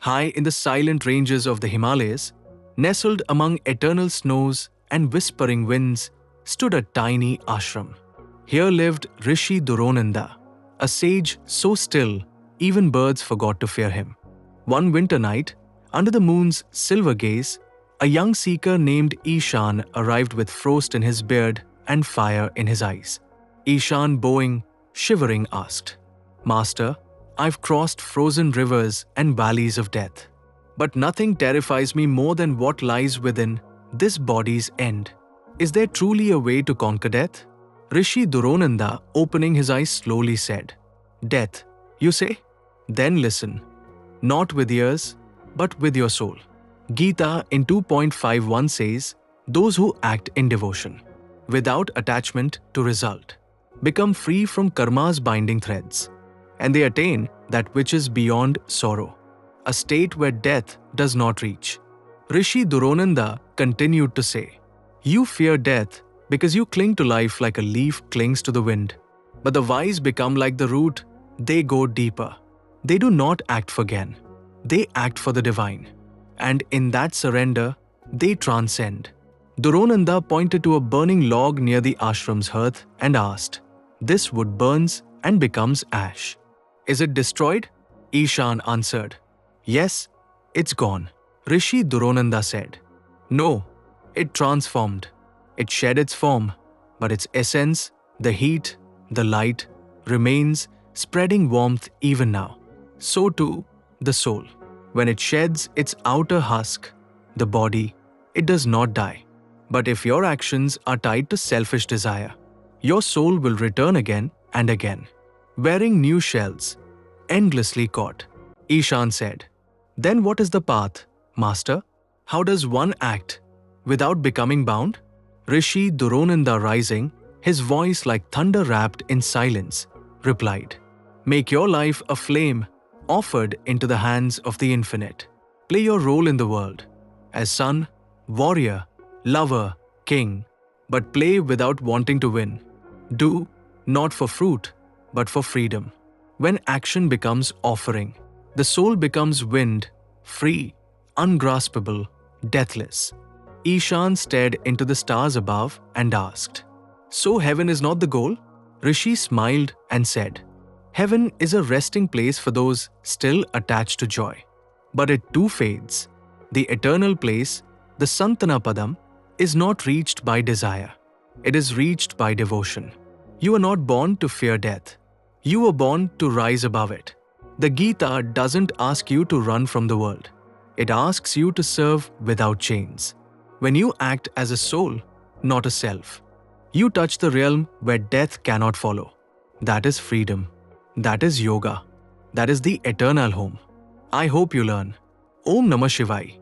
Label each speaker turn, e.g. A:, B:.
A: High in the silent ranges of the Himalayas, nestled among eternal snows and whispering winds, stood a tiny ashram. Here lived Rishi Duronanda, a sage so still even birds forgot to fear him. One winter night, under the moon's silver gaze, a young seeker named Ishan arrived with frost in his beard and fire in his eyes. Ishan, bowing, shivering, asked, "Master, I've crossed frozen rivers and valleys of death. But nothing terrifies me more than what lies within this body's end. Is there truly a way to conquer death?" Rishi Duronanda, opening his eyes slowly, said, "Death, you say? Then listen. Not with ears, but with your soul." Gita in 2.51 says, "Those who act in devotion, without attachment to result, become free from karma's binding threads, and they attain that which is beyond sorrow, a state where death does not reach." Rishi Duronanda continued to say, "You fear death because you cling to life like a leaf clings to the wind. But the wise become like the root, they go deeper. They do not act for gain, they act for the divine. And in that surrender, they transcend." Duronanda pointed to a burning log near the ashram's hearth and asked, "This wood burns and becomes ash. Is it destroyed?" Ishan answered, "Yes, it's gone." Rishi Duronanda said, "No, it transformed. It shed its form, but its essence, the heat, the light, remains, spreading warmth even now. So too, the soul. When it sheds its outer husk, the body, it does not die. But if your actions are tied to selfish desire, your soul will return again and again, wearing new shells, endlessly caught." Ishan said, "Then what is the path, Master? How does one act without becoming bound?" Rishi Duronanda, rising, his voice like thunder wrapped in silence, replied, "Make your life a flame offered into the hands of the infinite. Play your role in the world, as son, warrior, lover, king, but play without wanting to win. Do, not for fruit, but for freedom. When action becomes offering, the soul becomes wind, free, ungraspable, deathless." Ishan stared into the stars above and asked, "So heaven is not the goal?" Rishi smiled and said, "Heaven is a resting place for those still attached to joy. But it too fades. The eternal place, the Santana Padam, is not reached by desire. It is reached by devotion. You are not born to fear death. You were born to rise above it. The Gita doesn't ask you to run from the world. It asks you to serve without chains. When you act as a soul, not a self, you touch the realm where death cannot follow. That is freedom. That is yoga. That is the eternal home. I hope you learn. Om Namah Shivaya."